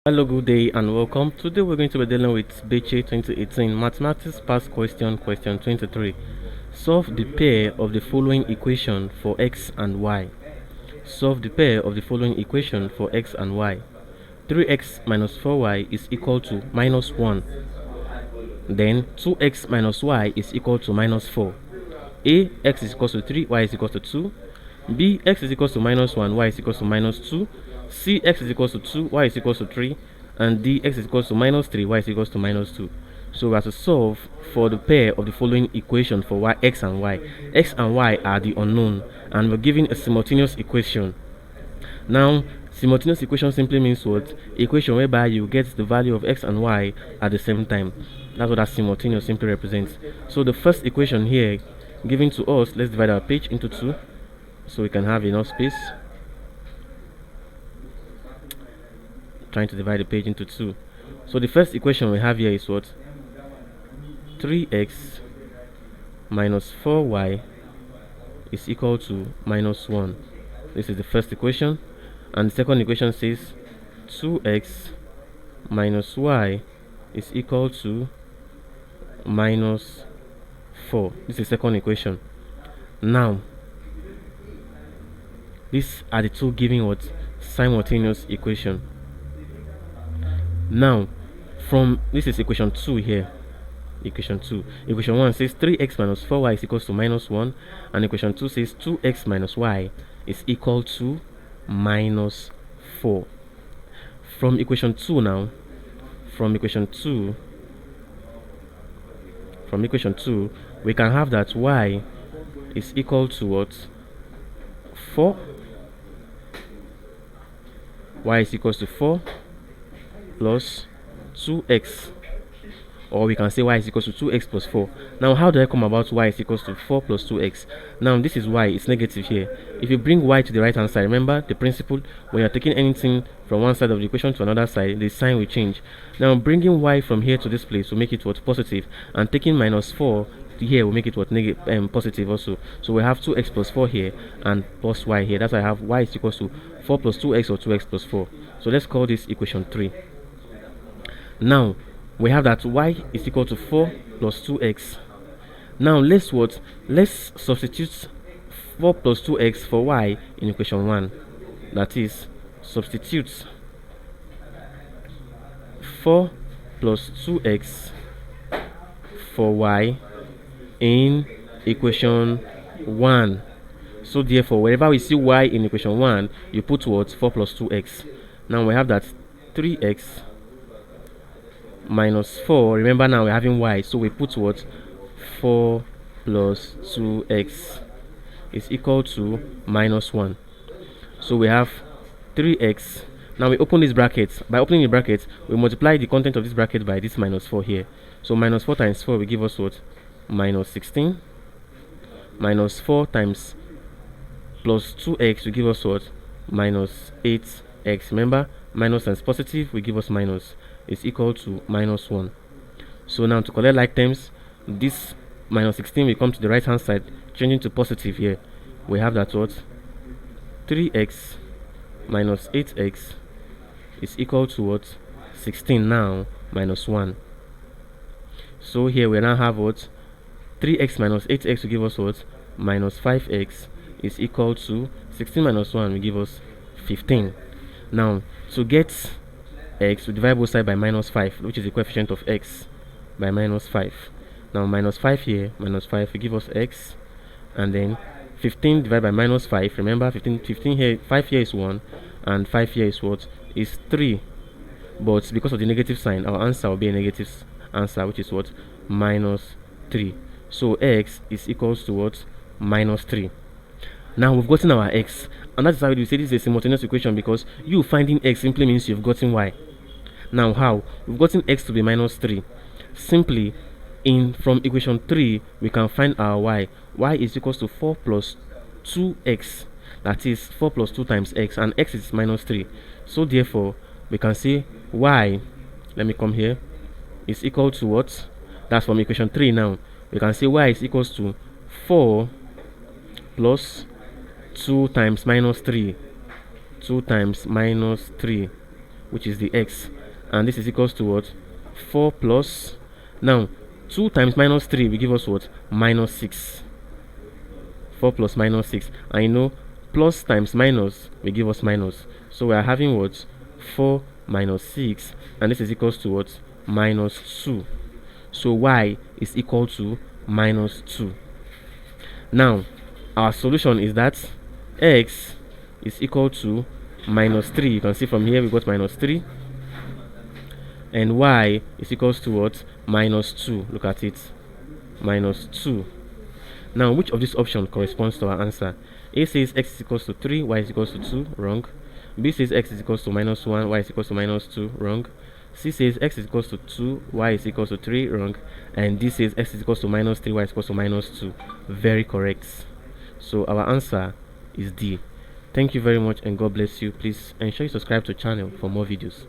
Hello, good day, and welcome. Today we're going to be dealing with BECE 2018 Mathematics Past Question 23. Solve the pair of the following equation for x and y. Solve the pair of the following equation for x and y. 3x minus 4y is equal to minus 1. Then 2x minus y is equal to minus 4. A, x is equal to 3, y is equal to 2. B, x is equal to minus 1, y is equal to minus 2. C, x is equal to 2, y is equal to 3. And D, x is equal to minus 3, y is equal to minus 2. So we have to solve for the pair of the following equation for y, x and y. X and y are the unknown, and we're given a simultaneous equation. Now, simultaneous equation simply means what? Equation whereby you get the value of x and y at the same time. That's what that simultaneous simply represents. So the first equation here given to us, let's divide our page into two so we can have enough space. Trying to divide the page into two. So the first equation we have here is what? 3x minus 4y is equal to minus 1. This is the first equation. And the second equation says 2x minus y is equal to minus 4. This is the second equation. Now, these are the two giving what? Simultaneous equation. Now, from this is equation 2 here. Equation 2. Equation 1 says 3x minus 4y is equals to minus 1. And equation 2 says 2x minus y is equal to minus 4. From equation 2 now, from equation 2, we can have that y is equal to what? 4. Y is equals to 4 plus 2x, or we can say y is equals to 2x plus 4. Now, how do I come about y is equals to 4 plus 2x? Now, this is y, it's negative here. If you bring y to the right hand side, remember the principle, when you're taking anything from one side of the equation to another side, the sign will change. Now, bringing y from here to this place will make it what? Positive, and taking minus 4 here will make it what? Positive also. So we have 2x plus 4 here and plus y here. That's why I have y is equals to 4 plus 2x or 2x plus 4. So let's call this equation 3. Now we have that y is equal to 4 plus 2x. Now let's substitute 4 plus 2x for y in equation 1. That is, substitute 4 plus 2x for y in equation 1. So therefore, wherever we see y in equation 1, you put what? 4 plus 2x. Now we have that 3x minus 4. Remember, now we're having y, so we put what? 4 plus 2x is equal to minus 1. So we have 3x. Now we open this bracket. By opening the bracket, we multiply the content of this bracket by this minus 4 here. So minus 4 times 4 will give us what? Minus 16. Minus 4 times plus 2x will give us what? Minus 8x. Remember, minus times positive will give us minus, is equal to minus 1. So now to collect like terms, this minus 16 will come to the right hand side, changing to positive here. We have that what? 3x minus 8x is equal to what? 16 now minus 1. So here we now have what? 3x minus 8x will give us what? Minus 5x is equal to 16 minus 1 will give us 15. Now to get x, we divide both sides by minus 5, which is the coefficient of x, by minus 5. Now minus 5 here, minus 5 will give us x, and then 15 divided by minus 5. Remember, 15 here, 5 here is 1, and 5 here is what? Is 3. But because of the negative sign, our answer will be a negative answer, which is what? Minus 3. So x is equals to what? Minus 3. Now we've gotten our x, and that's how we say this is a simultaneous equation, because you finding x simply means you've gotten y. Now how? We've gotten x to be minus 3. Simply, from equation 3, we can find our y. Y is equals to 4 plus 2x. That is 4 plus 2 times x, and x is minus 3. So therefore, we can say y, let me come here, is equal to what? That's from equation 3 now. We can say y is equals to 4 plus 2 times minus 3. 2 times minus 3 which is the x, and this is equals to what? 4 plus, now 2 times minus 3 will give us what? Minus 6. 4 plus minus 6, and you know plus times minus will give us minus, so we are having what? 4 minus 6, and this is equals to what? Minus 2. So y is equal to minus 2. Now our solution is that x is equal to minus 3. You can see from here we got minus 3, and y is equals to what? Minus 2. Look at it, minus 2. Now which of these options corresponds to our answer? A says x is equals to 3, y is equals to 2, wrong. B says x is equals to minus 1, y is equals to minus 2, wrong. C says x is equals to 2, y is equals to 3, wrong. And D says x is equals to minus 3, y is equals to minus 2. Very correct. So our answer is D. Thank you very much and God bless you. Please ensure you subscribe to the channel for more videos.